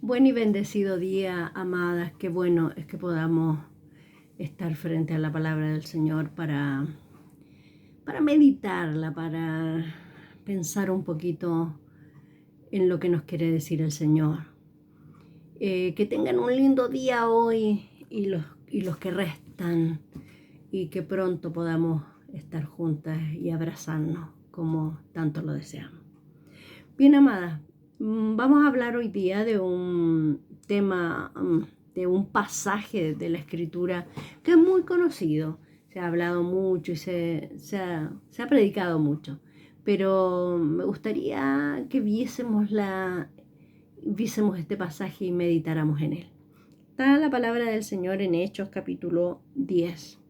Buen y bendecido día, amadas. Qué bueno es que podamos estar frente a la palabra del Señor para meditarla, para pensar un poquito en lo que nos quiere decir el Señor. Que tengan un lindo día hoy y los que restan y que pronto podamos estar juntas y abrazarnos como tanto lo deseamos. Bien, amada, vamos a hablar hoy día de un tema, de un pasaje de la Escritura que es muy conocido. Se ha hablado mucho y se ha predicado mucho, pero me gustaría que viésemos este pasaje y meditáramos en él. Está la palabra del Señor en Hechos capítulo 10.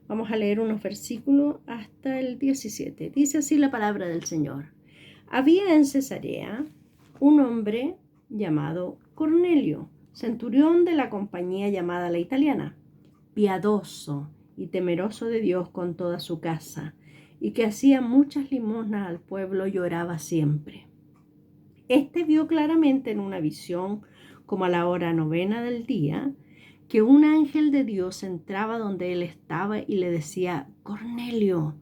Vamos a leer unos versículos hasta el 17. Dice así la palabra del Señor. Había en Cesarea un hombre llamado Cornelio, centurión de la compañía llamada la Italiana, piadoso y temeroso de Dios con toda su casa, y que hacía muchas limosnas al pueblo y oraba siempre. Este vio claramente en una visión, como a la hora 9 del día, que un ángel de Dios entraba donde él estaba y le decía: Cornelio.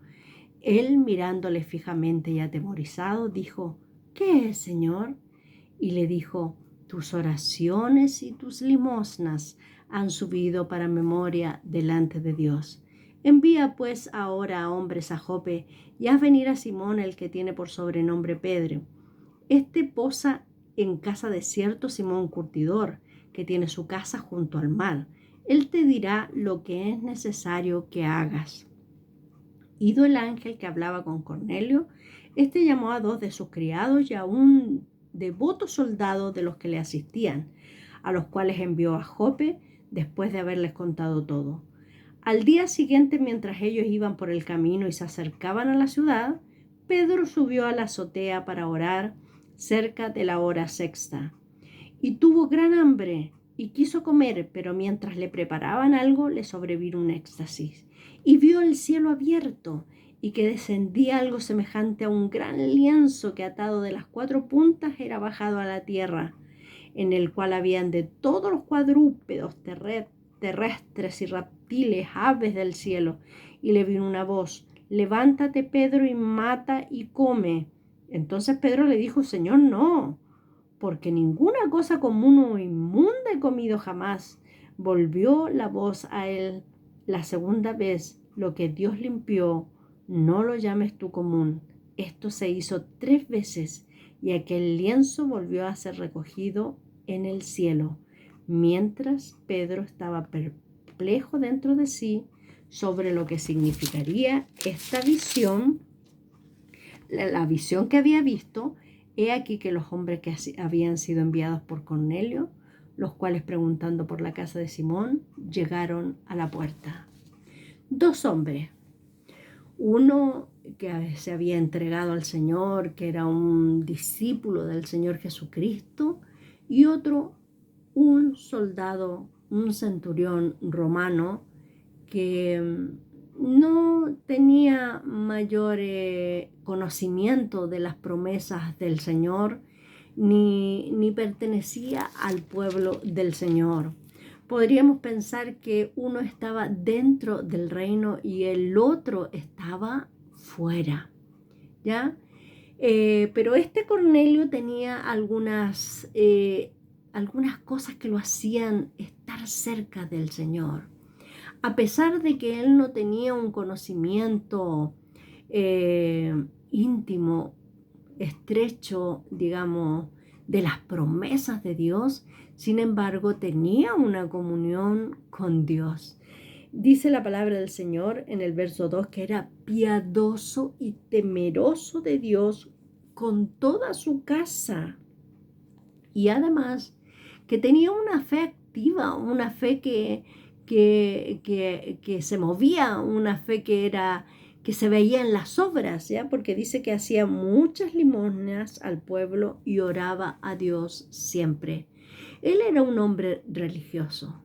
Él, mirándole fijamente y atemorizado, dijo: ¿Qué es, Señor? Y le dijo: tus oraciones y tus limosnas han subido para memoria delante de Dios. Envía pues ahora a hombres a Jope y haz venir a Simón, el que tiene por sobrenombre Pedro. Este posa en casa de cierto Simón Curtidor, que tiene su casa junto al mar. Él te dirá lo que es necesario que hagas. Ido el ángel que hablaba con Cornelio, éste llamó a 2 de sus criados y a un devoto soldado de los que le asistían, a los cuales envió a Jope después de haberles contado todo. Al día siguiente, mientras ellos iban por el camino y se acercaban a la ciudad, Pedro subió a la azotea para orar cerca de la hora sexta. Y tuvo gran hambre y quiso comer, pero mientras le preparaban algo le sobrevino un éxtasis. Y vio el cielo abierto y que descendía algo semejante a un gran lienzo que, atado de las 4 puntas, era bajado a la tierra, en el cual habían de todos los cuadrúpedos terrestres y reptiles, aves del cielo. Y le vino una voz: levántate, Pedro, y mata y come. Entonces Pedro le dijo: Señor, no, porque ninguna cosa común o inmunda he comido jamás. Volvió la voz a él la segunda vez: lo que Dios limpió, no lo llames tú común. Esto se hizo 3 veces y aquel lienzo volvió a ser recogido en el cielo, mientras Pedro estaba perplejo dentro de sí sobre lo que significaría esta visión, la visión que había visto. He aquí que los hombres que habían sido enviados por Cornelio, los cuales, preguntando por la casa de Simón, llegaron a la puerta. 2 hombres, uno que se había entregado al Señor, que era un discípulo del Señor Jesucristo, y otro, un soldado, un centurión romano que no tenía mayor conocimiento de las promesas del Señor, ni pertenecía al pueblo del Señor. Podríamos pensar que uno estaba dentro del reino y el otro estaba fuera, ¿ya? Pero este Cornelio tenía algunas cosas que lo hacían estar cerca del Señor. A pesar de que él no tenía un conocimiento íntimo, estrecho, digamos, de las promesas de Dios, sin embargo, tenía una comunión con Dios. Dice la palabra del Señor en el verso 2 que era piadoso y temeroso de Dios con toda su casa. Y además que tenía una fe activa, una fe que se movía, una fe que se veía en las obras, ¿ya? Porque dice que hacía muchas limosnas al pueblo y oraba a Dios siempre. Él era un hombre religioso.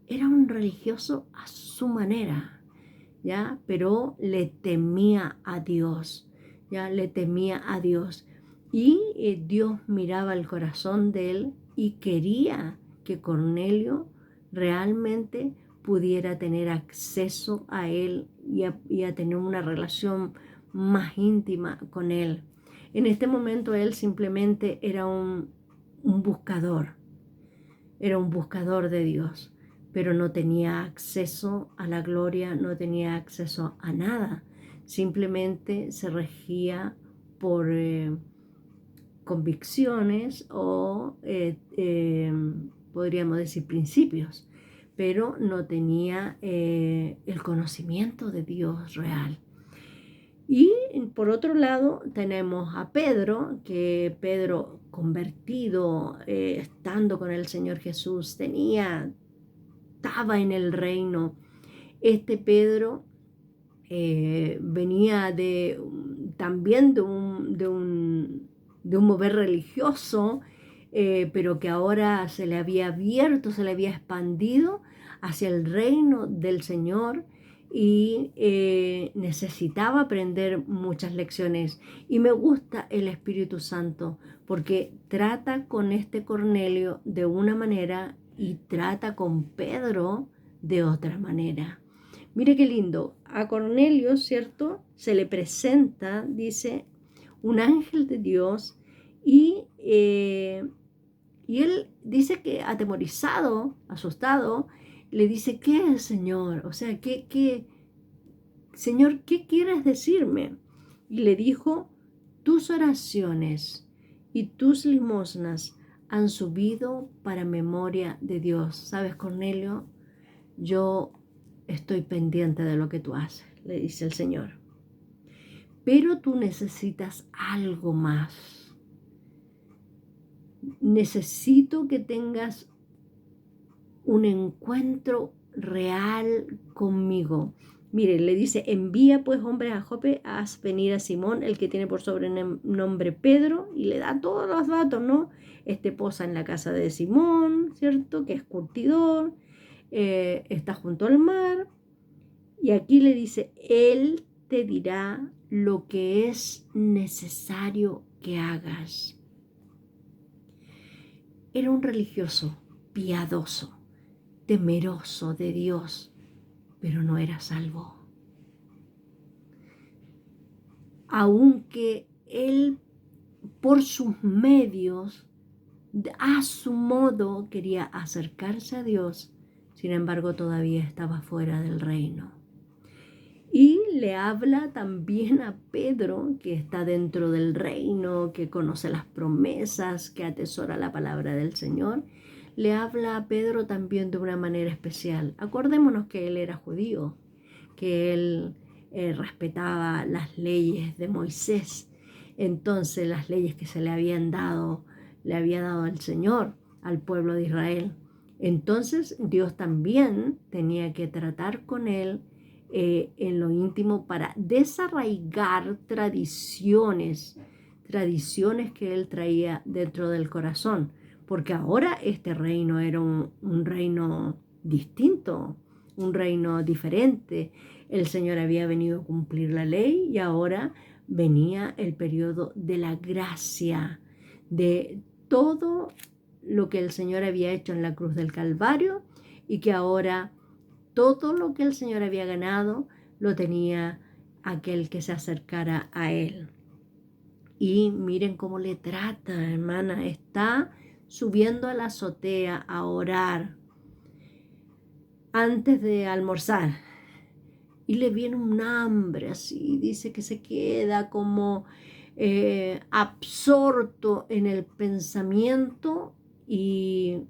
Era un religioso a su manera, ¿ya? Pero le temía a Dios, ¿ya? Le temía a Dios. Y Dios miraba el corazón de él y quería que Cornelio realmente pudiera tener acceso a él y a tener una relación más íntima con él. En este momento él simplemente era un buscador de Dios, pero no tenía acceso a la gloria, no tenía acceso a nada, simplemente se regía por convicciones o podríamos decir principios, pero no tenía el conocimiento de Dios real. Y por otro lado tenemos a Pedro, que Pedro convertido, estando con el Señor Jesús, estaba en el reino. Este Pedro venía también de un mover religioso, pero que ahora se le había abierto, se le había expandido hacia el reino del Señor y necesitaba aprender muchas lecciones. Y me gusta el Espíritu Santo porque trata con este Cornelio de una manera y trata con Pedro de otra manera. Mire qué lindo. A Cornelio, ¿cierto? Se le presenta, dice, un ángel de Dios y él dice que atemorizado, asustado, le dice, ¿qué es, Señor? O sea, Señor, ¿qué quieres decirme? Y le dijo, tus oraciones y tus limosnas han subido para memoria de Dios. ¿Sabes, Cornelio? Yo estoy pendiente de lo que tú haces, le dice el Señor. Pero tú necesitas algo más. Necesito que tengas un encuentro real conmigo. Mire, le dice, envía pues hombres a Jope, haz venir a Simón, el que tiene por sobrenombre Pedro, y le da todos los datos, ¿no? Posa en la casa de Simón, ¿cierto? Que es curtidor, está junto al mar, y aquí le dice, él te dirá lo que es necesario que hagas. Era un religioso, piadoso, temeroso de Dios, pero no era salvo. Aunque él, por sus medios, a su modo, quería acercarse a Dios, sin embargo todavía estaba fuera del reino. Y le habla también a Pedro, que está dentro del reino, que conoce las promesas, que atesora la palabra del Señor. Le habla a Pedro también de una manera especial. Acordémonos que él era judío, que él respetaba las leyes de Moisés. Entonces las leyes que se le había dado el Señor al pueblo de Israel. Entonces Dios también tenía que tratar con él en lo íntimo para desarraigar tradiciones que él traía dentro del corazón, porque ahora este reino era un reino distinto, un reino diferente. El Señor había venido a cumplir la ley y ahora venía el periodo de la gracia, de todo lo que el Señor había hecho en la cruz del Calvario y que ahora todo lo que el Señor había ganado lo tenía aquel que se acercara a él. Y miren cómo le trata, hermana. Está subiendo a la azotea a orar antes de almorzar. Y le viene un hambre así. Dice que se queda como absorto en el pensamiento y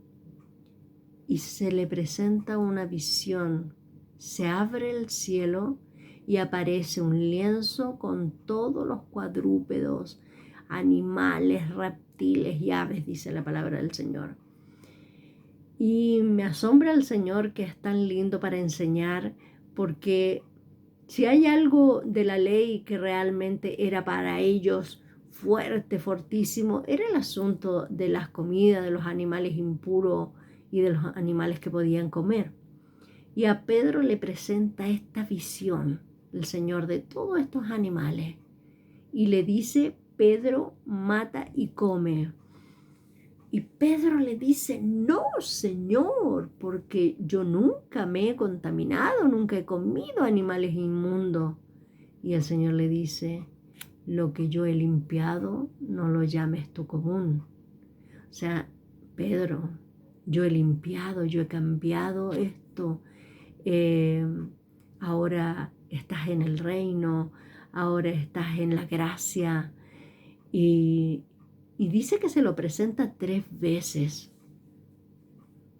se le presenta una visión. Se abre el cielo y aparece un lienzo con todos los cuadrúpedos, animales, reptiles y aves, dice la palabra del Señor. Y me asombra el Señor, que es tan lindo para enseñar, porque si hay algo de la ley que realmente era para ellos fuerte, fortísimo, era el asunto de las comidas, de los animales impuros y de los animales que podían comer. Y a Pedro le presenta esta visión, el Señor, de todos estos animales. Y le dice, Pedro mata y come. Y Pedro le dice, no, Señor, porque yo nunca me he contaminado, nunca he comido animales inmundos. Y el Señor le dice, lo que yo he limpiado, no lo llames tú común. O sea, Pedro, yo he limpiado, yo he cambiado esto. Ahora estás en el reino, ahora estás en la gracia. Y dice que se lo presenta 3 veces.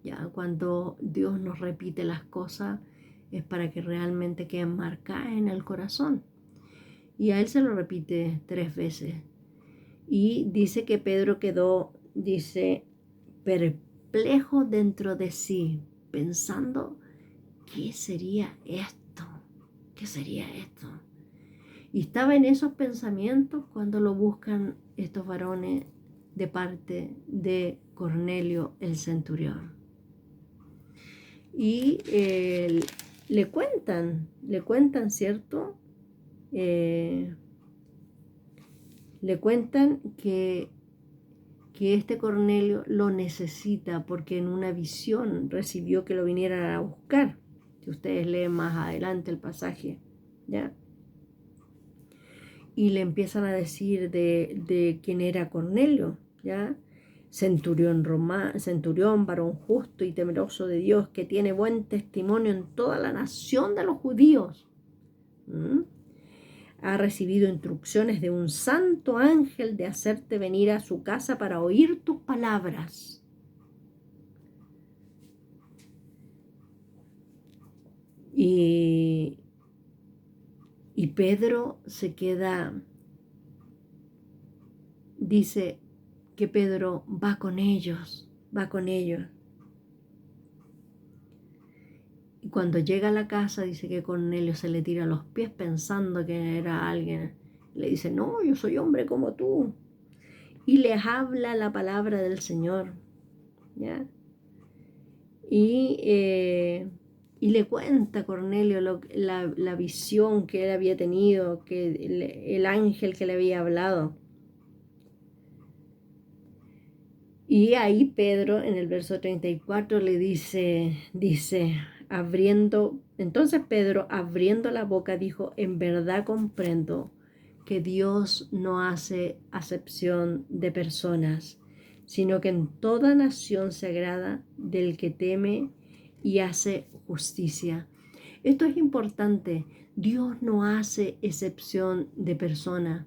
Ya, cuando Dios nos repite las cosas es para que realmente queden marcadas en el corazón. Y a él se lo repite 3 veces. Y dice que Pedro quedó, dice, perplejo dentro de sí, pensando, ¿qué sería esto? ¿Qué sería esto? Y estaba en esos pensamientos cuando lo buscan estos varones de parte de Cornelio el centurión. Y le cuentan, ¿cierto? Le cuentan que este Cornelio lo necesita porque en una visión recibió que lo vinieran a buscar. Si ustedes leen más adelante el pasaje, ¿ya? Y le empiezan a decir de quién era Cornelio, ¿ya? Centurión, varón justo y temeroso de Dios, que tiene buen testimonio en toda la nación de los judíos. Ha recibido instrucciones de un santo ángel de hacerte venir a su casa para oír tus palabras. Y Pedro se queda, dice que Pedro va con ellos. Y cuando llega a la casa dice que Cornelio se le tira a los pies pensando que era alguien. Le dice, no, yo soy hombre como tú. Y les habla la palabra del Señor, ¿ya? Y le cuenta a Cornelio la visión que él había tenido, que el ángel que le había hablado. Y ahí Pedro en el verso 34 le dice, entonces Pedro abriendo la boca dijo, en verdad comprendo que Dios no hace acepción de personas, sino que en toda nación se agrada del que teme y hace justicia. Esto es importante, Dios no hace excepción de personas.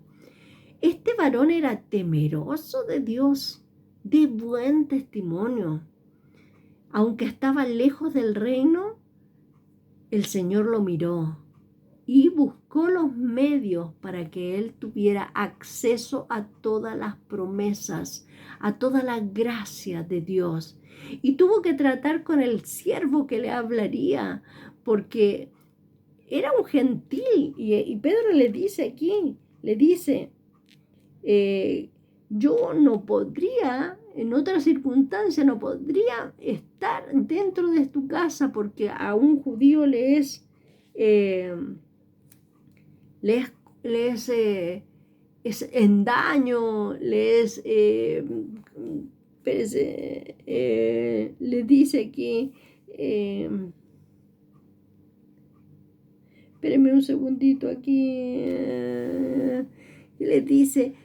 Este varón era temeroso de Dios, de buen testimonio. Aunque estaba lejos del reino, el Señor lo miró y buscó los medios para que él tuviera acceso a todas las promesas, a toda la gracia de Dios. Y tuvo que tratar con el siervo que le hablaría, porque era un gentil. Y Pedro le dice aquí, yo no podría, en otras circunstancias, no podría estar dentro de tu casa porque a un judío le es en daño, le dice que, espérenme un segundito aquí, le dice,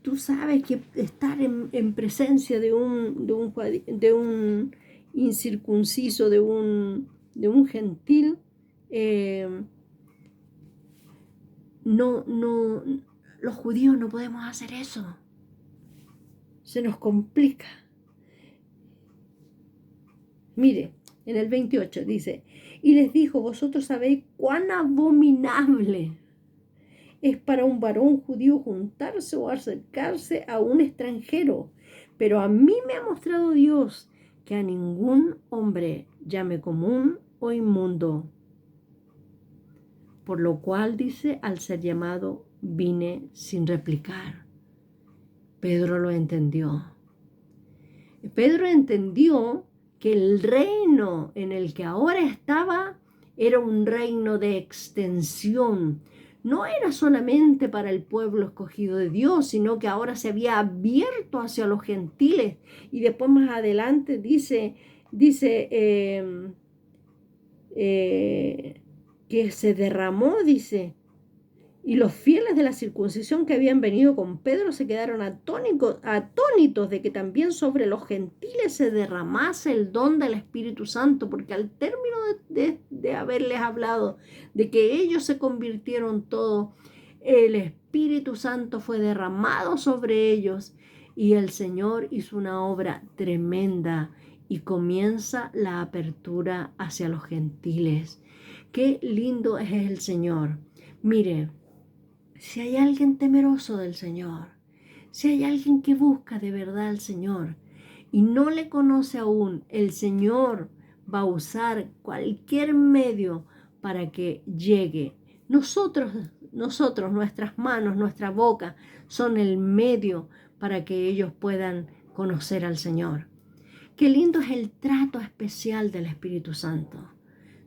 tú sabes que estar en presencia de un incircunciso, de un gentil, no, los judíos no podemos hacer eso. Se nos complica. Mire, en el 28 dice, y les dijo, vosotros sabéis cuán abominable es para un varón judío juntarse o acercarse a un extranjero, pero a mí me ha mostrado Dios que a ningún hombre llame común o inmundo. Por lo cual, dice, al ser llamado, vine sin replicar. Pedro lo entendió. Pedro entendió que el reino en el que ahora estaba era un reino de extensión. no era solamente para el pueblo escogido de Dios, sino que ahora se había abierto hacia los gentiles. Y después más adelante dice que se derramó, dice, y los fieles de la circuncisión que habían venido con Pedro se quedaron atónitos de que también sobre los gentiles se derramase el don del Espíritu Santo, porque al término de haberles hablado de que ellos se convirtieron todos, el Espíritu Santo fue derramado sobre ellos y el Señor hizo una obra tremenda y comienza la apertura hacia los gentiles. Qué lindo es el Señor. Mire, si hay alguien temeroso del Señor, si hay alguien que busca de verdad al Señor y no le conoce aún, el Señor va a usar cualquier medio para que llegue. Nosotros, nuestras manos, nuestra boca son el medio para que ellos puedan conocer al Señor. Qué lindo es el trato especial del Espíritu Santo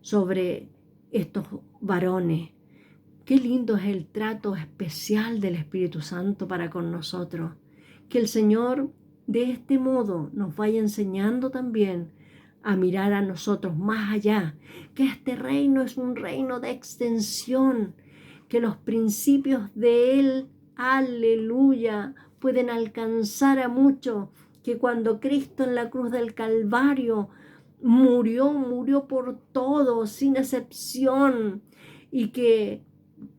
sobre estos varones. Qué lindo es el trato especial del Espíritu Santo para con nosotros. Que el Señor de este modo nos vaya enseñando también a mirar a nosotros más allá. Que este reino es un reino de extensión. Que los principios de Él, aleluya, pueden alcanzar a muchos. Que cuando Cristo en la cruz del Calvario murió por todos, sin excepción. Y que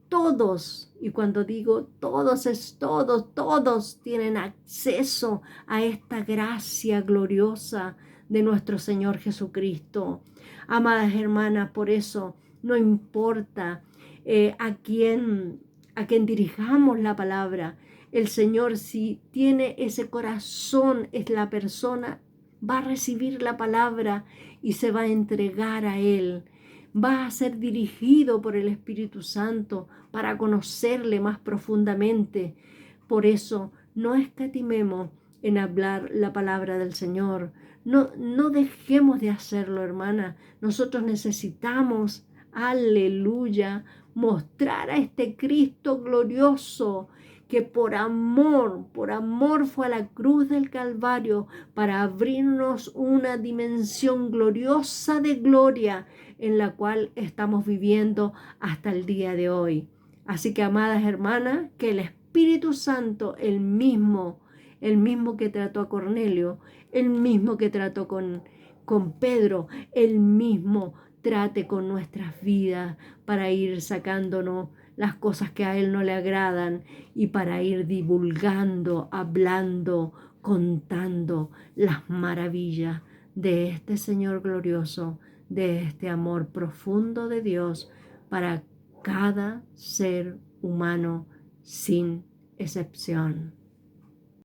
todos, y cuando digo todos es todos tienen acceso a esta gracia gloriosa de nuestro Señor Jesucristo. Amadas hermanas, por eso no importa a quién dirijamos la palabra, el Señor, si tiene ese corazón, es la persona, va a recibir la palabra y se va a entregar a Él. Va a ser dirigido por el Espíritu Santo para conocerle más profundamente. Por eso no escatimemos en hablar la palabra del Señor. No dejemos de hacerlo, hermana. Nosotros necesitamos, aleluya, mostrar a este Cristo glorioso que por amor fue a la cruz del Calvario para abrirnos una dimensión gloriosa de gloria en la cual estamos viviendo hasta el día de hoy. Así que, amadas hermanas, que el Espíritu Santo, el mismo que trató a Cornelio, el mismo que trató con Pedro, el mismo trate con nuestras vidas para ir sacándonos las cosas que a Él no le agradan y para ir divulgando, hablando, contando las maravillas de este Señor glorioso, de este amor profundo de Dios para cada ser humano sin excepción.